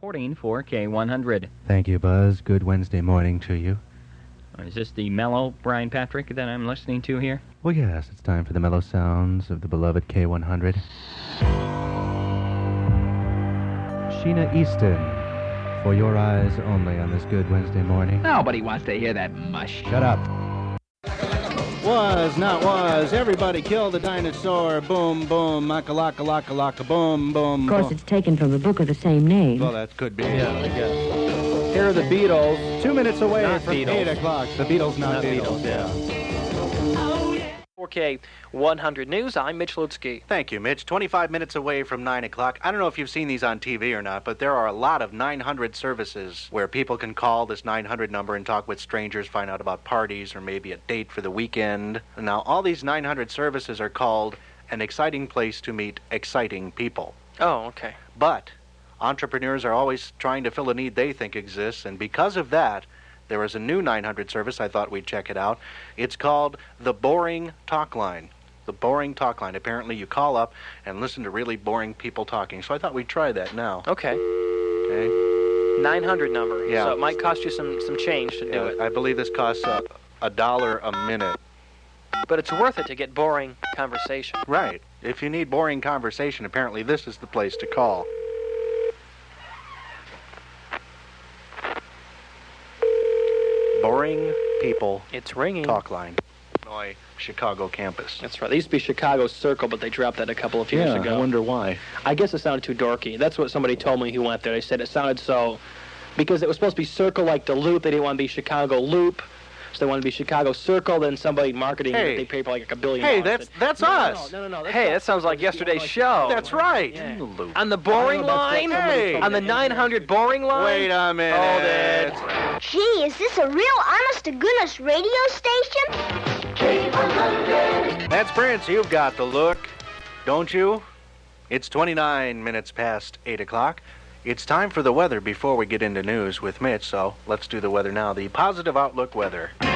Reporting for K100. Thank you, Buzz. Good Wednesday morning to you. Is this the mellow Brian Patrick that I'm listening to here? Well, yes, it's time for the mellow sounds of the beloved K100. Sheena Easton, for your eyes only on this good Wednesday morning. Nobody wants to hear that mush. Shut up. Was, not was, everybody killed a dinosaur, boom, boom, maka-laka-laka-laka, boom, boom, Of course, boom. it's taken from a book of the same name. Well, that could be, yeah, I guess. Here are the Beatles, 2 minutes away Not from Beatles. 8 o'clock. The Beatles, not Beatles. yeah. 4K100 News, I'm Mitch Ludzke. Thank you, Mitch. 25 minutes away from 9 o'clock. I don't know if you've seen these on TV or not, but there are a lot of 900 services where people can call this 900 number and talk with strangers, find out about parties or maybe a date for the weekend. Now, all these 900 services are called an exciting place to meet exciting people. Oh, okay. But entrepreneurs are always trying to fill a need they think exists, and because of that, there is a new 900 service. I thought we'd check it out. It's called the Boring Talk Line. The Boring Talk Line. Apparently, you call up and listen to really boring people talking. So I thought we'd try that now. Okay. Okay. 900 number. Yeah. So it might cost you some change to do it. I believe this costs $1 a minute. But it's worth it to get boring conversation. Right. If you need boring conversation, apparently this is the place to call. Boring People It's ringing. Talk Line. Illinois, Chicago campus. That's right. They used to be Chicago Circle, but they dropped that a couple of years ago. I wonder why. I guess it sounded too dorky. That's what somebody told me who went there. They said it sounded so... Because it was supposed to be Circle like Duluth. They didn't want to be Chicago Loop. So they wanted to be Chicago Circle. Then somebody marketing, Hey. they paid for like $1 billion. Hey, Said, that's no, us. No. Hey, that sounds like yesterday's show. That's right. Yeah. Loop. On the boring line? Hey. On the 900 boring line? Wait a minute. Hold it. Gee, is this a real honest-to-goodness radio station? That's Prince. You've got the look, don't you? It's 29 minutes past 8 o'clock. It's time for the weather before we get into news with Mitch, so let's do the weather now. The Positive Outlook weather. The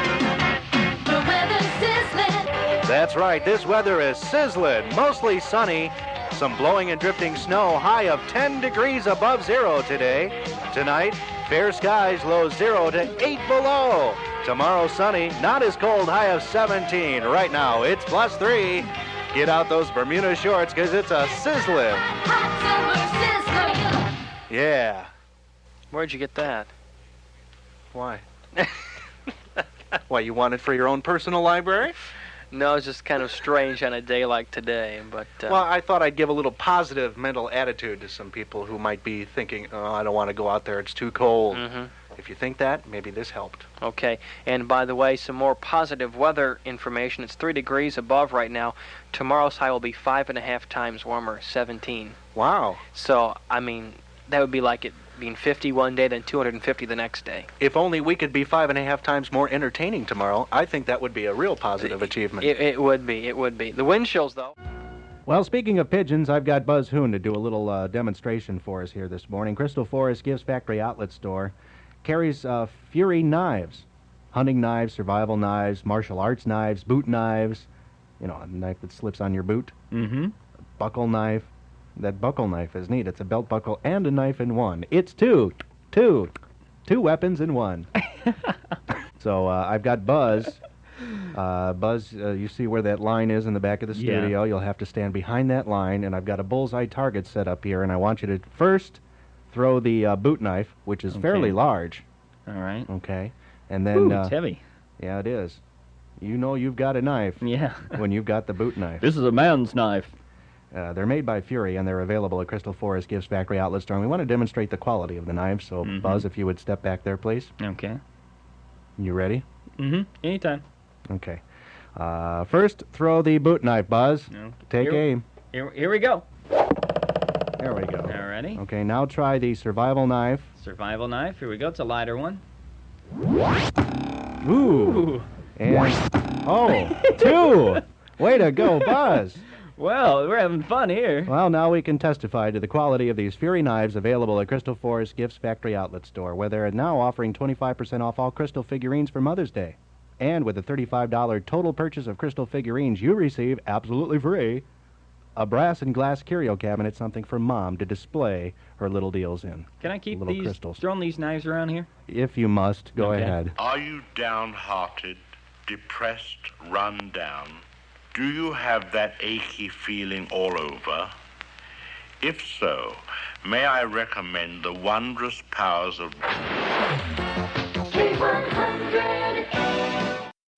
weather's sizzling. That's right, this weather is sizzling, mostly sunny, some blowing and drifting snow, high of 10 degrees above zero today. Tonight, fair skies, low 0 to 8 below. Tomorrow, sunny, not as cold, high of 17. Right now, it's +3. Get out those Bermuda shorts, because it's a sizzling. Hot summer sizzling. Yeah. Where'd you get that? Why? Why, you want it for your own personal library? No, it's just kind of strange on a day like today, but... Well, I thought I'd give a little positive mental attitude to some people who might be thinking, oh, I don't want to go out there, it's too cold. Mm-hmm. If you think that, maybe this helped. Okay, and by the way, some more positive weather information. It's 3 degrees above right now. Tomorrow's high will be 5.5 times warmer, 17. Wow. So, I mean, that would be like it being 50 one day, then 250 the next day. If only we could be 5.5 times more entertaining tomorrow, I think that would be a real positive achievement. It would be, it would be. The wind chills, though. Well, speaking of pigeons, I've got Buzz Hoon to do a little demonstration for us here this morning. Crystal Forest Gifts Factory Outlet Store carries Fury knives, hunting knives, survival knives, martial arts knives, boot knives, you know, a knife that slips on your boot, buckle knife. That buckle knife is neat. It's a belt buckle and a knife in one. It's two weapons in one. So I've got Buzz. Buzz, you see where that line is in the back of the studio. You'll have to stand behind that line, and I've got a bullseye target set up here, and I want you to first throw the boot knife, which is fairly large. All right. Okay. And then... Ooh, it's heavy. Yeah, it is. You know you've got a knife Yeah. when you've got the boot knife. This is a man's knife. They're made by Fury, and they're available at Crystal Forest Gifts Factory Outlet Store. And we want to demonstrate the quality of the knives, so Buzz, if you would step back there, please. Okay. You ready? Anytime. Okay. First, throw the boot knife, Buzz. No. Take aim. Here we go. There we go. All righty. Okay, now try the survival knife. Survival knife. Here we go. It's a lighter one. Ooh. And, two. Way to go, Buzz. Well, we're having fun here. Well, now we can testify to the quality of these Fury knives available at Crystal Forest Gifts Factory Outlet Store, where they're now offering 25% off all crystal figurines for Mother's Day. And with a $35 total purchase of crystal figurines, you receive absolutely free a brass and glass curio cabinet, something for Mom to display her little deals in. Can I keep Little these, crystals. throwing these knives around here? If you must, go Okay. ahead. Are you downhearted, depressed, run down? Do you have that achy feeling all over? If so, may I recommend the wondrous powers of...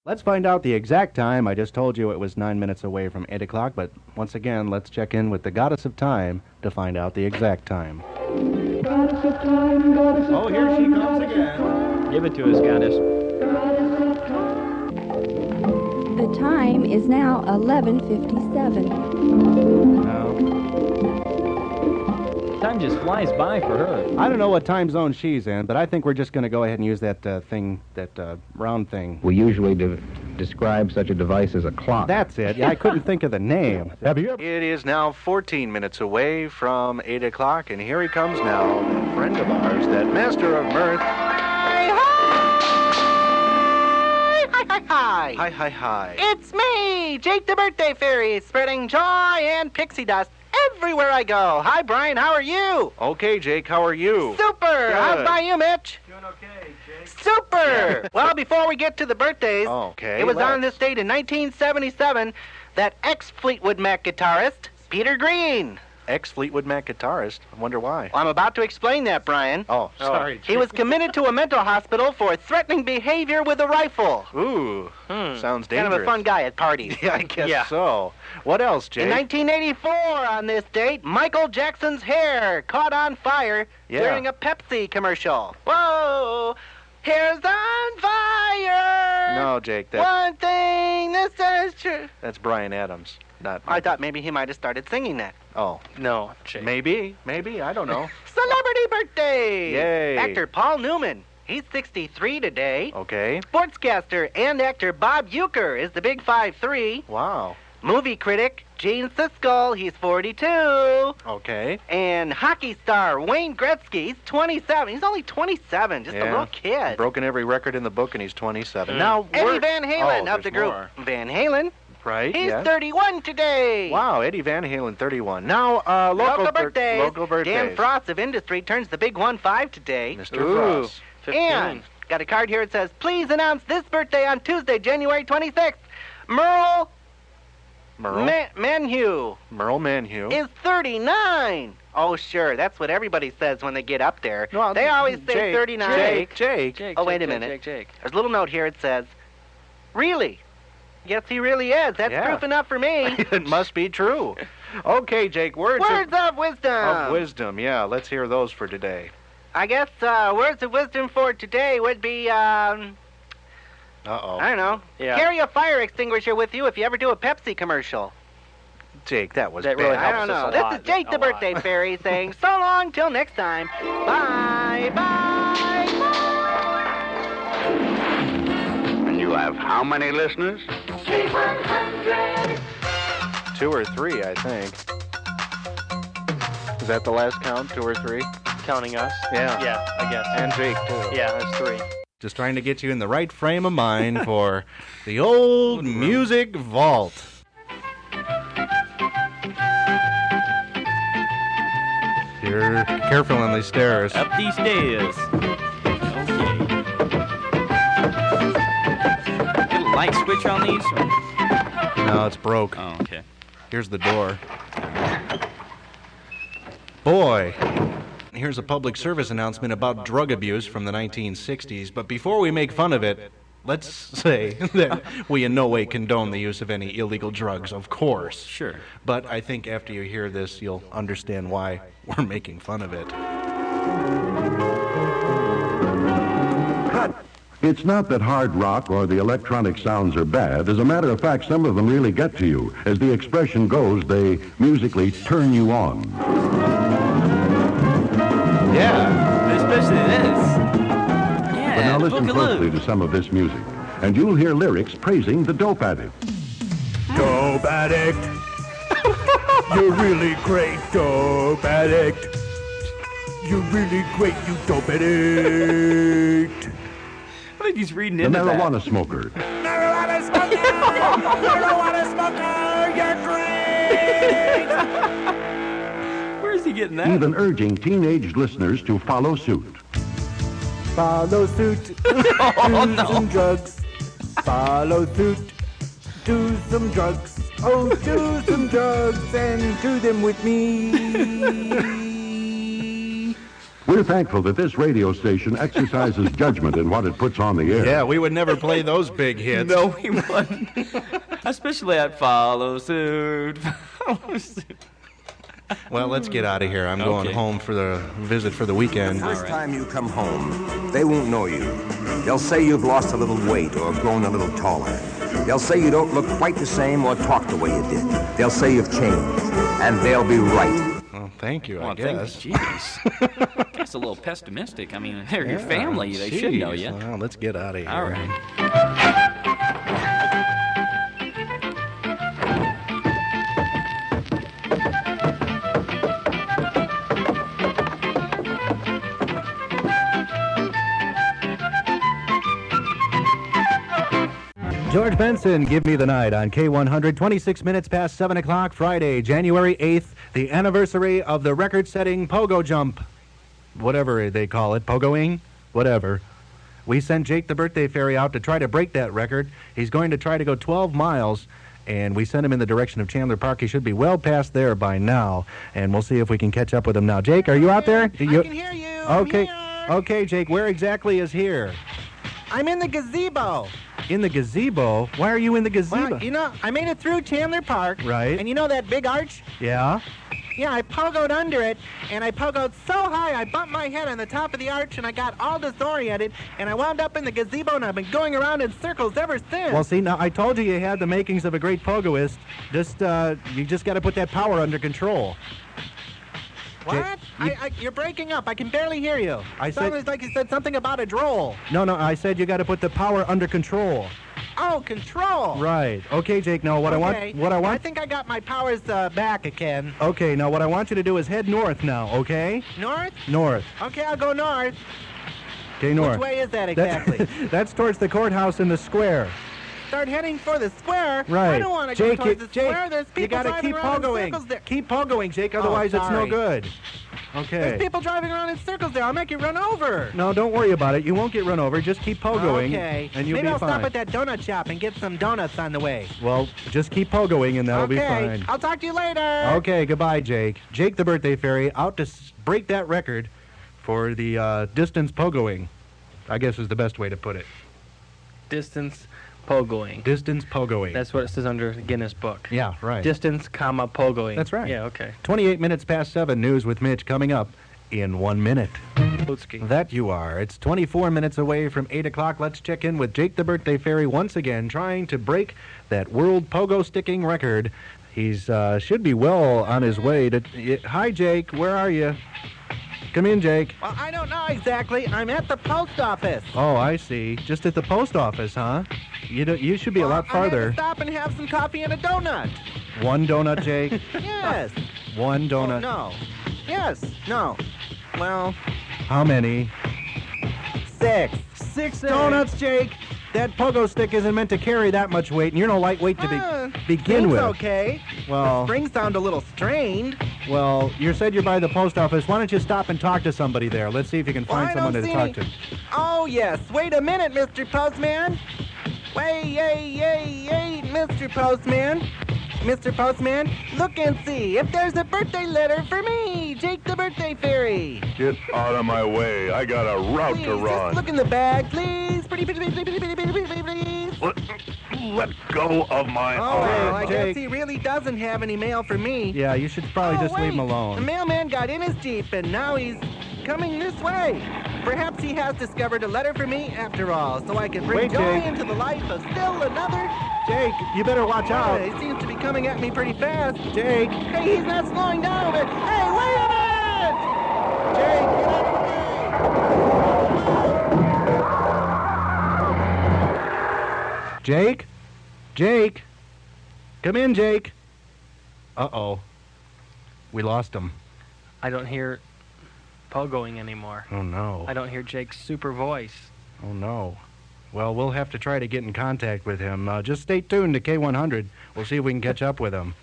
Let's find out the exact time. I just told you it was 9 minutes away from 8 o'clock, but once again, let's check in with the goddess of time to find out the exact time. Goddess of time, goddess of Oh, here she comes again. Give it to us, goddess. The time is now 11:57. No. Time just flies by for her. I don't know what time zone she's in, but I think we're just going to go ahead and use that thing, that round thing. We usually describe such a device as a clock. That's it. Yeah, I couldn't think of the name. Have you ever... It is now 14 minutes away from 8 o'clock, and here he comes now, that friend of ours, that master of mirth. Hi! Hi, hi, hi. It's me, Jake the Birthday Fairy, spreading joy and pixie dust everywhere I go. Hi, Brian. How are you? Okay, Jake, how are you? Super. Good. How about you, Mitch? Doing okay, Jake. Super. Well, before we get to the birthdays, Okay, it was let's. on this date in 1977 that ex-Fleetwood Mac guitarist Peter Green. Ex-Fleetwood Mac guitarist. I wonder why. Well, I'm about to explain that, Brian. Oh, sorry. He was committed to a mental hospital for threatening behavior with a rifle. Ooh, sounds dangerous. Kind of a fun guy at parties. Yeah, I guess so. What else, Jake? In 1984, on this date, Michael Jackson's hair caught on fire during a Pepsi commercial. Whoa! Hair's on fire! No, Jake, One thing that says true. that's Bryan Adams. Not. I thought maybe he might have started singing that. Oh, No, Jake. maybe, I don't know. Celebrity birthday! Yay. Actor Paul Newman. He's 63 today. Okay. Sportscaster and actor Bob Uecker is the big 5'3". Wow. Movie critic Gene Siskel, he's 42. Okay. And hockey star Wayne Gretzky, he's 27. He's only 27, just a little kid. Broken every record in the book, and he's 27. Now, Eddie Van Halen of the there's group. more. Van Halen, Right? he's yeah. 31 today. Wow, Eddie Van Halen, 31. Now, Local birthdays. Local birthdays. Dan Frost of Industry turns the big 1-5 today. Mr. Frost. 15. And got a card here that says, please announce this birthday on Tuesday, January 26th. Merle Manhue Merle Manhue. is 39. Oh, sure. That's what everybody says when they get up there. No, they always say Jake, 39. Jake. Oh, wait a minute. There's a little note here. It says, really? Yes, he really is. That's Yeah. proof enough for me. It must be true. Okay, Jake, words of wisdom. of wisdom. Yeah, let's hear those for today. I guess words of wisdom for today would be, Uh-oh. I don't know. Yeah. Carry a fire extinguisher with you if you ever do a Pepsi commercial. Jake, that was That bad. really I don't know. us a This lot, is Jake a the lot. Birthday Fairy saying so long till next time. Bye, bye, bye. And you have how many listeners? 2 or 3, I think. Is that the last count? 2 or 3? Counting us? Yeah. Yeah, I guess. And Jake, too. Yeah, that's 3. Just trying to get you in the right frame of mind for the old music vault. You're careful on these stairs. Up these stairs. Okay. Get a light switch on these? Or? No, it's broke. Oh, okay. Here's the door. Boy, here's a public service announcement about drug abuse from the 1960s. But before we make fun of it, let's say that we in no way condone the use of any illegal drugs, of course. Sure. But I think after you hear this, you'll understand why we're making fun of it. It's not that hard rock or the electronic sounds are bad. As a matter of fact, some of them really get to you. As the expression goes, they musically turn you on. Yeah. Especially this. But now listen closely to some of this music, and you'll hear lyrics praising the dope addict. Dope addict. You're really great, dope addict. You're really great, you dope addict. I think he's reading The into marijuana smoker. Marijuana smoker! Marijuana smoker! You're great! Where's he getting that? Even urging teenage listeners to follow suit. Follow suit. Do some drugs. Follow suit. Do some drugs. Oh, do some drugs and do them with me. We're thankful that this radio station exercises judgment in what it puts on the air. Yeah, we would never play those big hits. No, we wouldn't. Especially at Follow Suit. Follow Suit. Well, let's get out of here. I'm going home for the visit for the weekend. First time you come home, they won't know you. They'll say you've lost a little weight or grown a little taller. They'll say you don't look quite the same or talk the way you did. They'll say you've changed, and they'll be right. Well, thank you, I guess. Jeez. That's a little pessimistic. I mean, they're your family. They should know you. Well, let's get out of here. All right. George Benson, Give Me the Night on K100, 26 minutes past 7 o'clock, Friday, January 8th, the anniversary of the record-setting pogo jump. Whatever they call it, pogoing, whatever. We sent Jake the Birthday Fairy out to try to break that record. He's going to try to go 12 miles, and we sent him in the direction of Chandler Park. He should be well past there by now, and we'll see if we can catch up with him now. Jake, are you out there? I can hear you. Okay, okay, Jake, where exactly is here? I'm in the gazebo. In the gazebo? Why are you in the gazebo? Well, you know, I made it through Chandler Park. Right. And you know that big arch? Yeah? Yeah, I pogoed under it, and I pogoed so high I bumped my head on the top of the arch, and I got all disoriented, and I wound up in the gazebo, and I've been going around in circles ever since. Well, see, now, I told you had the makings of a great pogoist. You just got to put that power under control. What? You're breaking up. I can barely hear you. It sounded like you said something about a droll. No, I said you got to put the power under control. Oh, control. Right. Okay, Jake. Now what I want. I think I got my powers back again. Okay. Now what I want you to do is head north now. Okay. North? North. Okay, I'll go north. Okay, north. Which way is that exactly? That's towards the courthouse in the square. Start heading for the square. Right. I don't want to go towards the square. There's people you gotta driving keep around in pogoing. circles there. Keep pogoing, Jake. Otherwise, it's no good. Okay. There's people driving around in circles there. I'll make you run over. No, don't worry about it. You won't get run over. Just keep pogoing. Okay. And you'll Maybe be I'll fine. stop at that donut shop and get some donuts on the way. Well, just keep pogoing and that'll be Okay. fine. I'll talk to you later. Okay, goodbye, Jake. Jake the Birthday Fairy out to break that record for the distance pogoing, I guess is the best way to put it. Distance pogoing. Distance pogoing. That's what it says under Guinness Book. Yeah, right. Distance, comma, pogoing. That's right. Yeah, okay. 28 minutes past 7, news with Mitch coming up in 1 minute. Ludzke. That you are. It's 24 minutes away from 8 o'clock. Let's check in with Jake the Birthday Fairy once again, trying to break that world pogo sticking record. He's should be well on his way to... Hi, Jake. Where are you? Come in, Jake. Well, I don't know exactly. I'm at the post office. Oh, I see. Just at the post office, huh? You should be a lot I farther. had to stop and have some coffee and a donut. One donut, Jake? Yes. One donut. Oh, no. Yes. No. Well... How many? 6. 6 donuts, Jake. That pogo stick isn't meant to carry that much weight, and you're no lightweight to begin with. Okay. Well... The strings sound a little strained. Well, you said you're by the post office. Why don't you stop and talk to somebody there? Let's see if you can find someone to talk to. Oh, yes. Wait a minute, Mr. Postman. Wait, Mr. Postman. Mr. Postman, look and see if there's a birthday letter for me, Jake the Birthday Fairy. Get out of my way. I got a route to run. Just look in the bag, please. Please. Let go of my arm. Well, I guess he really doesn't have any mail for me. Yeah, you should probably just leave him The alone. mailman got in his Jeep, and now he's coming this way. Perhaps he has discovered a letter for me after all, so I can bring Wait, joy Jake. into the life of still another... Jake, you better watch out. He seems to be coming at me pretty fast. Jake. Hey, he's not slowing down, but... Hey, wait a minute! Jake, get out of the way! Jake? Jake? Come in, Jake. Uh-oh. We lost him. I don't hear pogoing anymore. Oh, no. I don't hear Jake's super voice. Oh, no. Well, we'll have to try to get in contact with him. Just stay tuned to K100. We'll see if we can catch up with him.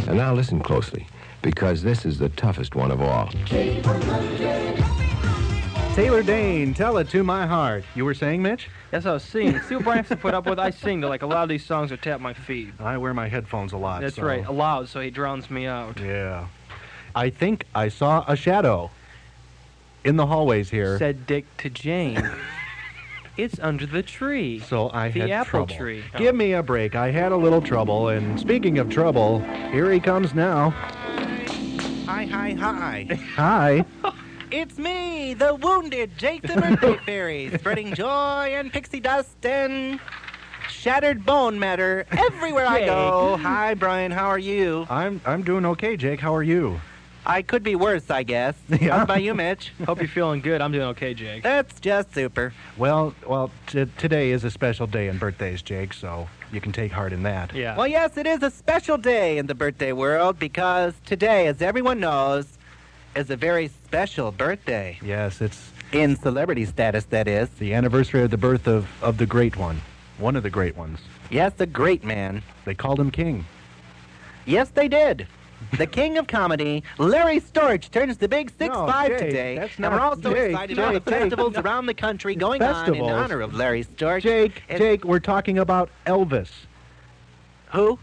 And now listen closely, because this is the toughest one of all. Taylor Dane, Tell It to My Heart. You were saying, Mitch? Yes, I was singing. See what Brian has to put up with? I sing to, like, a lot of these songs that tap my feet. I wear my headphones a lot. That's so. right, loud, so he drowns me out. Yeah. I think I saw a shadow in the hallways here. Said Dick to Jane. It's under the tree. So I had the apple trouble. tree. Oh. Give me a break. I had a little trouble, and speaking of trouble, here he comes now. Hi, hi, hi. Hi. It's me, the wounded Jake the Birthday Fairy, spreading joy and pixie dust and shattered bone matter everywhere I go. Hi, Brian. How are you? I'm doing okay, Jake. How are you? I could be worse, I guess. Yeah. How about you, Mitch? Hope you're feeling good. I'm doing okay, Jake. That's just super. Well, today is a special day in birthdays, Jake, so you can take heart in that. Yeah. Well, yes, it is a special day in the birthday world because today, as everyone knows, is a very special birthday. Yes, it's in celebrity status, that is. The anniversary of the birth of the great one. One of the great ones. Yes, the great man. They called him king. Yes, they did. The king of comedy, Larry Storch, turns the big 6'5" today. That's And not we're also Jake, excited about the Jake, festivals around the country going on in honor of Larry Storch. Jake, we're talking about Elvis. Who?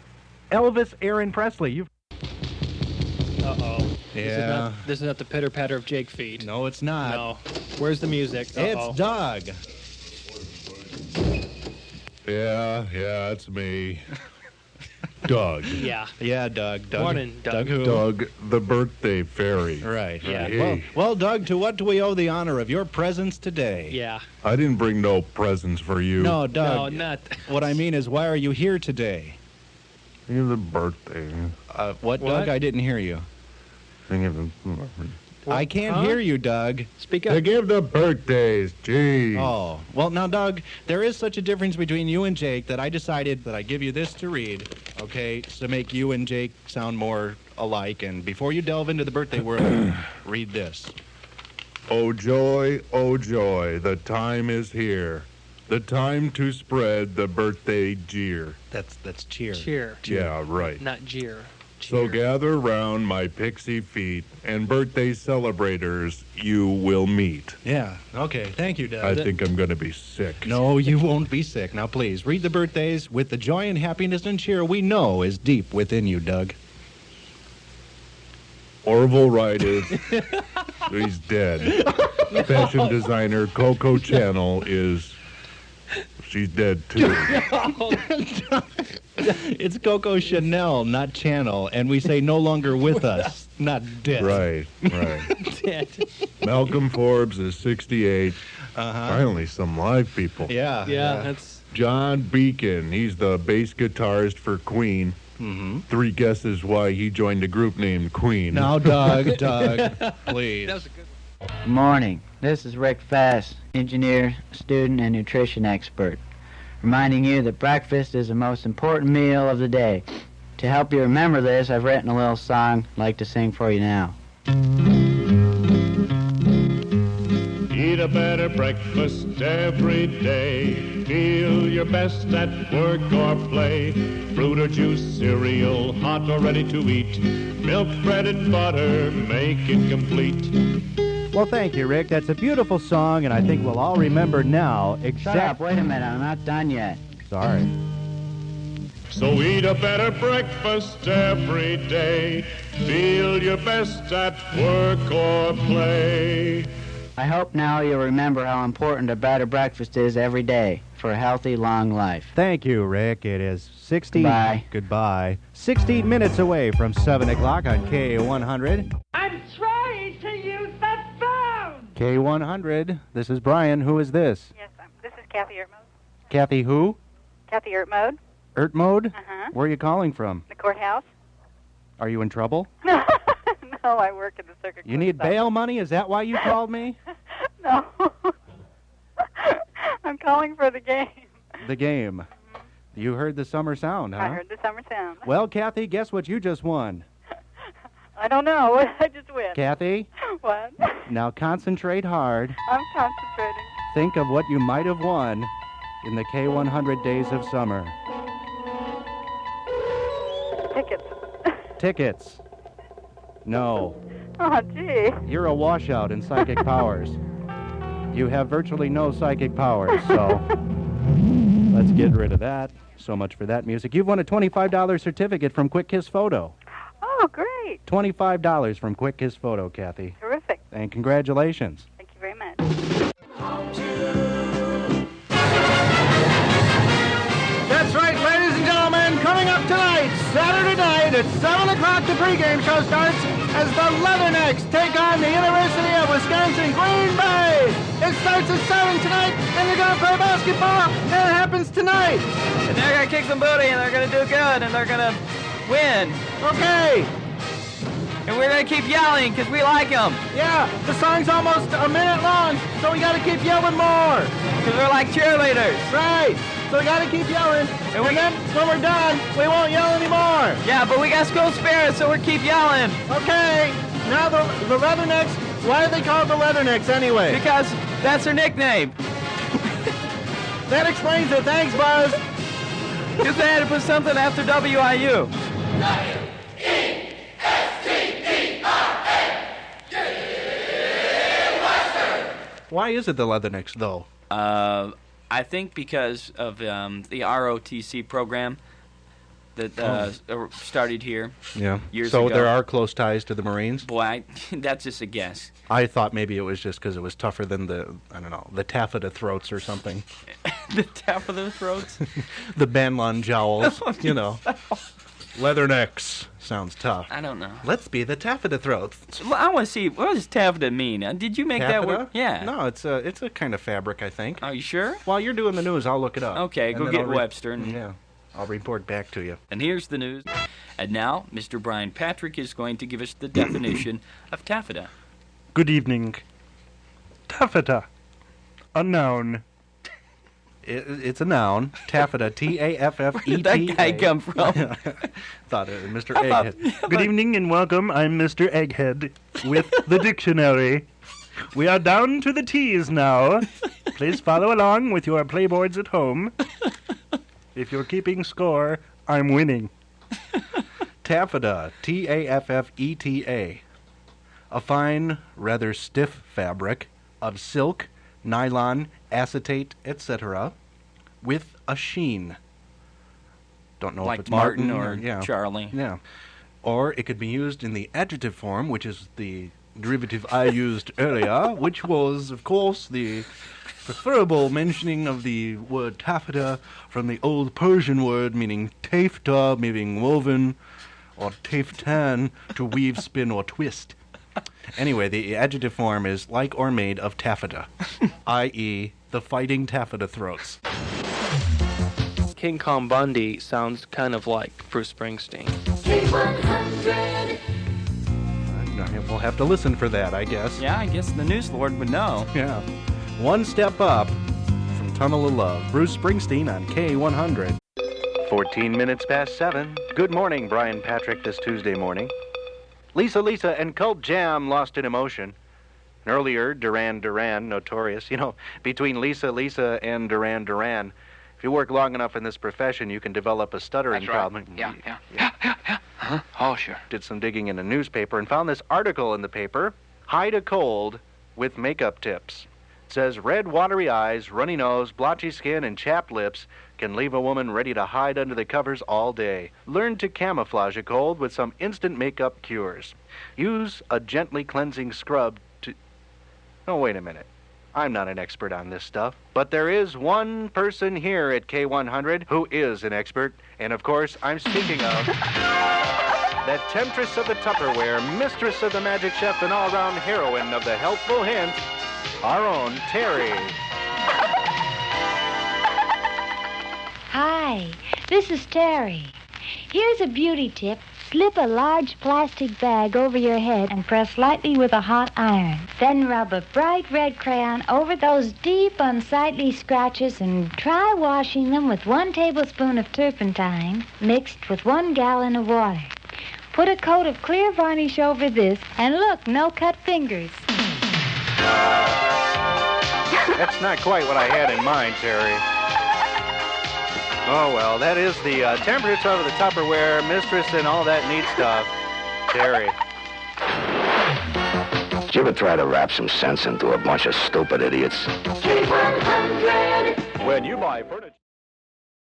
Elvis Aaron Presley. Uh-oh. Yeah. This is not the pitter-patter of Jake feet. No, it's not. No. Where's the music? Uh-oh. It's Doug. Yeah, it's me. Doug. Yeah. Yeah, Doug. Morning, Doug. Who? Doug, the birthday fairy. Right. Yeah. Hey. Well, Doug, to what do we owe the honor of your presence today? Yeah. I didn't bring no presents for you. No, Doug. No, not. What I mean is, why are you here today? You're the birthday. What, Doug? I didn't hear you. I can't hear you, Doug. Speak up. They give the birthdays. Gee. Oh. Well, now, Doug, there is such a difference between you and Jake that I decided that I give you this to read, okay, to make you and Jake sound more alike. And before you delve into the birthday world, read this. Oh, joy, the time is here. The time to spread the birthday jeer. That's cheer. Cheer. Yeah, right. Not jeer. So gather round my pixie feet, and birthday celebrators you will meet. Yeah, okay. Thank you, Doug. I think I'm going to be sick. No, you won't be sick. Now, please, read the birthdays with the joy and happiness and cheer we know is deep within you, Doug. Orville Wright is... he's dead. Fashion designer Coco Channel is... she's dead, too. It's Coco Chanel, not Channel, and we say no longer with us, not dead. Right. Dead. Malcolm Forbes is 68. Finally, some live people. Yeah. That's... John Beacon, he's the bass guitarist for Queen. Mm-hmm. 3 guesses why he joined a group named Queen. Now, Doug, please. That was a good one. Good morning. This is Rick Fess, engineer, student, and nutrition expert, reminding you that breakfast is the most important meal of the day. To help you remember this, I've written a little song I'd like to sing for you now. Eat a better breakfast every day. Feel your best at work or play. Fruit or juice, cereal, hot or ready to eat. Milk, bread, and butter, make it complete. Well, thank you, Rick. That's a beautiful song, and I think we'll all remember now Shut up, wait a minute, I'm not done yet. Sorry. So eat a better breakfast every day. Feel your best at work or play. I hope now you'll remember how important a better breakfast is every day for a healthy, long life. Thank you, Rick. It is 60... Goodbye. Goodbye. 16 minutes away from 7 o'clock on K100. I'm trying to use the phone! K100. This is Brian. Who is this? Yes, this is Kathy Ertmode. Kathy who? Kathy Ertmode. Ertmode? Uh-huh. Where are you calling from? The courthouse. Are you in trouble? No, I work in the circuit You need bail money? Is that why you called me? No. I'm calling for the game. The game. You heard the summer sound, huh? I heard the summer sound. Well, Kathy, guess what you just won? I don't know. I just win. Kathy? What? Now concentrate hard. I'm concentrating. Think of what you might have won in the K100 days of summer. Tickets. tickets. No. Oh, gee. You're a washout in psychic powers. You have virtually no psychic powers, so let's get rid of that. So much for that music. You've won a $25 certificate from Quick Kiss Photo. Oh, great. $25 from Quick Kiss Photo, Kathy. Terrific. And congratulations. Thank you very much. That's right, ladies and gentlemen. Coming up tonight, Saturday night at 7 o'clock, the pregame show starts as the Leathernecks take on the University of Wisconsin Green Bay. It starts at 7 tonight, and they're going to play basketball, and it happens tonight. And they're going to kick some booty, and they're going to do good, and they're going to win. Okay. And we're going to keep yelling because we like them. Yeah, the song's almost a minute long, so we got to keep yelling more. Because we're like cheerleaders. Right. So we got to keep yelling, and then when we're done, we won't yell anymore. Yeah, but we got school spirit, so we'll keep yelling. Okay. Now the Leathernecks, why are they called the Leathernecks anyway? Because that's their nickname. That explains it. Thanks, Buzz. Because they had to put something after WIU. Why is it the Leathernecks, though? I think because of the ROTC program that started here years ago. So there are close ties to the Marines? Boy, that's just a guess. I thought maybe it was just because it was tougher than the taffeta throats or something. The taffeta throats? The Banlon jowls, you know. Leathernecks. Sounds tough. I don't know. Let's be the taffeta throats. Well, I want to see, what does taffeta mean? Did you make Taffeta? that word? Yeah. No, it's a kind of fabric, I think. Are you sure? While you're doing the news, I'll look it up. Okay, go get Webster. Yeah, I'll report back to you. And here's the news. And now, Mr. Brian Patrick is going to give us the definition of taffeta. Good evening. Taffeta. A noun. It's a noun. Taffeta. Taffeta. Where did that guy come from? Thought it was Mr. Egghead. Good evening and welcome. I'm Mr. Egghead with the dictionary. We are down to the T's now. Please follow along with your playboards at home. If you're keeping score, I'm winning. Taffeta. Taffeta. A fine, rather stiff fabric of silk, nylon, acetate, etc., with a sheen. Don't know like if it's Martin or Charlie. Yeah. Or it could be used in the adjective form, which is the derivative I used earlier, which was, of course, the preferable mentioning of the word taffeta from the old Persian word meaning tafta, meaning woven, or taftan, to weave, spin, or twist. Anyway, the adjective form is like or made of taffeta, i.e., the fighting taffeta throats. King Kong Bundy sounds kind of like Bruce Springsteen. K100. We'll have to listen for that, I guess. Yeah, I guess the news lord would know. Yeah. One step up from Tunnel of Love. Bruce Springsteen on K100. 14 minutes past 7. Good morning, Brian Patrick, this Tuesday morning. Lisa and Cult Jam lost in emotion. And earlier, Duran Duran, notorious. You know, between Lisa and Duran Duran, if you work long enough in this profession, you can develop a stuttering problem. Yeah. Huh? Oh, sure. Did some digging in a newspaper and found this article in the paper, Hide a Cold with Makeup Tips. It says, red, watery eyes, runny nose, blotchy skin, and chapped lips can leave a woman ready to hide under the covers all day. Learn to camouflage a cold with some instant makeup cures. Use a gently cleansing scrub to... Oh, wait a minute. I'm not an expert on this stuff. But there is one person here at K100 who is an expert. And, of course, I'm speaking of... that temptress of the Tupperware, mistress of the Magic Chef, and all-round heroine of the Healthful Hint, our own Terry. Hi, this is Terry. Here's a beauty tip. Slip a large plastic bag over your head and press lightly with a hot iron. Then rub a bright red crayon over those deep, unsightly scratches and try washing them with 1 tablespoon of turpentine mixed with 1 gallon of water. Put a coat of clear varnish over this, and look, no cut fingers. That's not quite what I had in mind, Terry. Oh, well, that is the temperature of the Tupperware, mistress, and all that neat stuff. Terry. Did you ever try to wrap some sense into a bunch of stupid idiots? When you buy furniture...